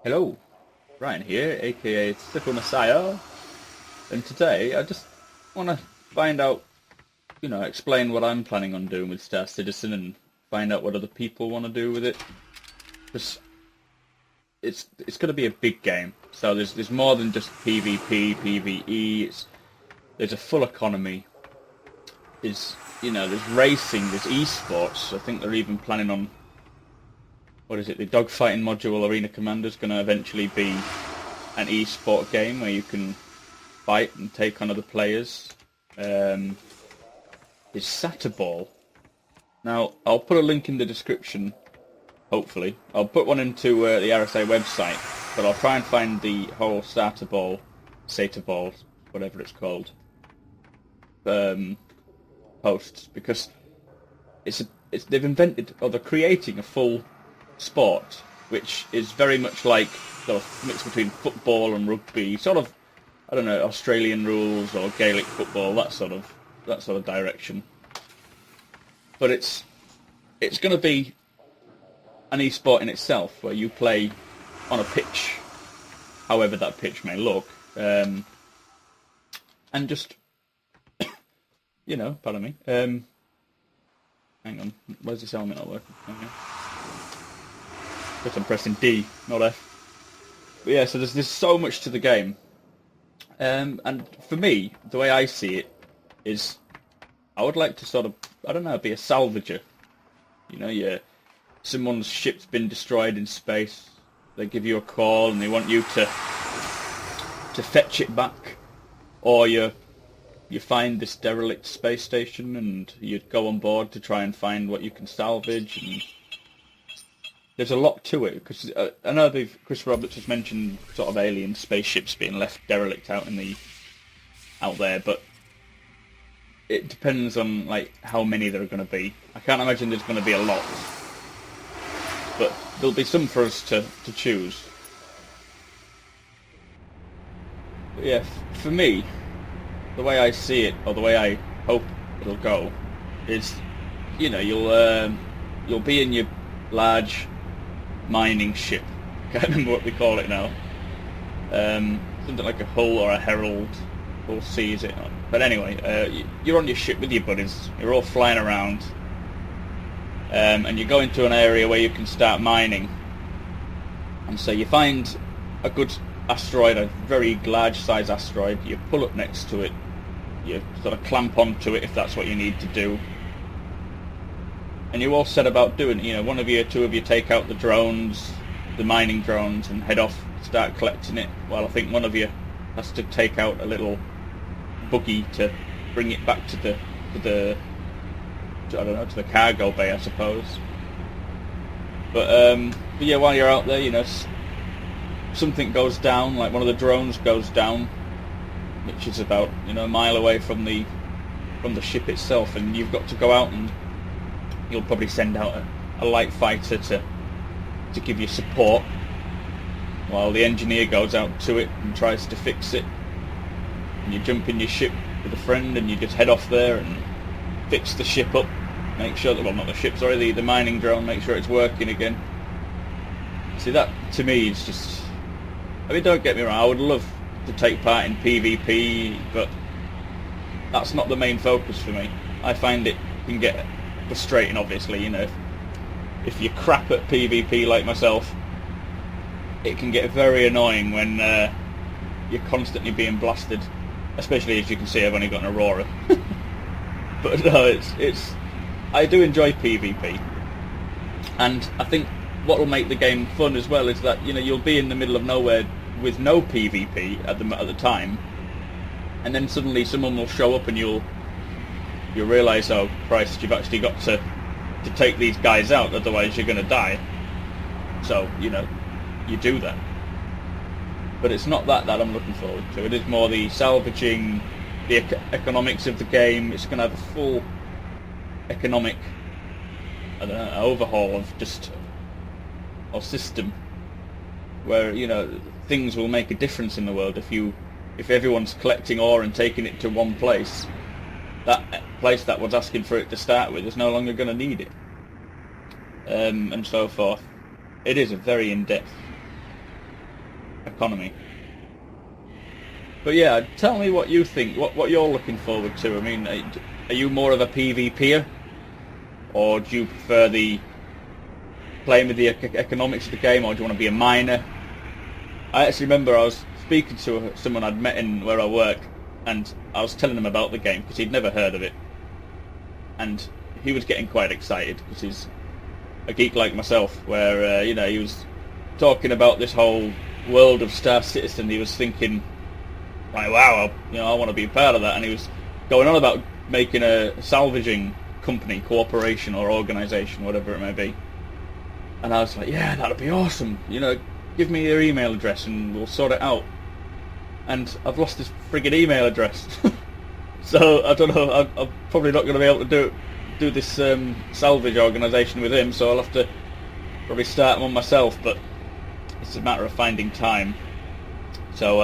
Hello, Ryan here, aka Sickle Messiah, and today I just want to find out, explain what I'm planning on doing with Star Citizen and find out what other people want to do with it. Because it's going to be a big game, so there's more than just PvP, PvE. There's a full economy. There's racing, there's esports. I think they're even planning on the dogfighting module Arena Commander's going to eventually be an esport game where you can fight and take on other players. There's SATA Ball. Now, I'll put a link in the description, hopefully. I'll put one into the RSA website, but I'll try and find the whole SATA Ball, whatever it's called, posts, because they've invented, or they're creating a full sport, which is very much like sort of mix between football and rugby, sort of, I don't know, Australian rules or Gaelic football, that sort of direction. But it's going to be an esport in itself, where you play on a pitch, however that pitch may look, and just, pardon me. Hang on, where's this helmet not working? Okay. But I'm pressing D, not F. But yeah, so there's so much to the game. And for me, the way I see it is, I would like to sort of, I don't know, be a salvager. Someone's ship's been destroyed in space. They give you a call and they want you to fetch it back, or you find this derelict space station and you go on board to try and find what you can salvage. And there's a lot to it, because I know Chris Roberts has mentioned sort of alien spaceships being left derelict out there, but it depends on how many there are going to be. I can't imagine there's going to be a lot, but there'll be some for us to choose. But yeah, for me, the way I see it, or the way I hope it'll go, is you'll be in your large mining ship. I can't remember what they call it now. Something like a hull or a herald. We'll see it. But anyway, you're on your ship with your buddies. You're all flying around, and you go into an area where you can start mining. And so you find a good asteroid, a very large size asteroid. You pull up next to it. You sort of clamp onto it if that's what you need to do. And you all set about doing it. One of you, two of you take out the drones, the mining drones, and head off, start collecting it. Well, I think one of you has to take out a little buggy to bring it back to the cargo bay, I suppose. But yeah, while you're out there, something goes down, like one of the drones goes down, which is about a mile away from the ship itself, and you've got to go out, and you'll probably send out a light fighter to give you support, while the engineer goes out to it and tries to fix it. And you jump in your ship with a friend and you just head off there and fix the ship up, make sure that, well, not the ship, sorry, the mining drone, make sure it's working again. See, that to me is just, I mean, don't get me wrong, I would love to take part in PvP, but that's not the main focus for me. I find it can get frustrating, obviously, if you're crap at PvP like myself, it can get very annoying when you're constantly being blasted, especially as you can see I've only got an Aurora. But no, I do enjoy PvP, and I think what will make the game fun as well is that you'll be in the middle of nowhere with no PvP at the time, and then suddenly someone will show up and you'll realise, oh Christ, you've actually got to take these guys out, otherwise you're going to die. So you do that. But it's not that I'm looking forward to. It is more the salvaging, the economics of the game. It's going to have a full economic, I don't know, overhaul of or system, where things will make a difference in the world if everyone's collecting ore and taking it to one place. That place that was asking for it to start with is no longer going to need it, and so forth. It is a very in-depth economy. But yeah, tell me what you think, what you're looking forward to. I mean, are you more of a PvPer, or do you prefer the playing with the economics of the game, or do you want to be a miner? I actually remember I was speaking to someone I'd met in where I work, and I was telling him about the game because he'd never heard of it, and he was getting quite excited because he's a geek like myself, where you know, he was talking about this whole world of Star Citizen. He was thinking, like, wow, I want to be a part of that, and he was going on about making a salvaging company, corporation, or organisation, whatever it may be. And I was like, yeah, that'd be awesome. Give me your email address and we'll sort it out. And I've lost his friggin' email address. So I don't know. I'm probably not going to be able to do this salvage organisation with him. So I'll have to probably start one myself. But it's a matter of finding time. So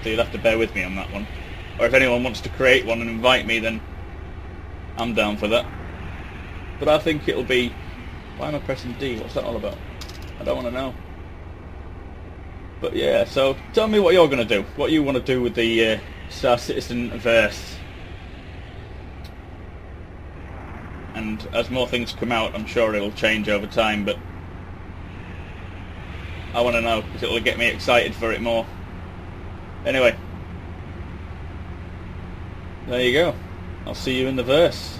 you'll have to bear with me on that one. Or if anyone wants to create one and invite me, then I'm down for that. But I think it'll be... Why am I pressing D? What's that all about? I don't want to know. But yeah, so tell me what you're going to do. What you want to do with the Star Citizen verse. And as more things come out, I'm sure it'll change over time, but I want to know, because it'll get me excited for it more. Anyway, there you go. I'll see you in the verse.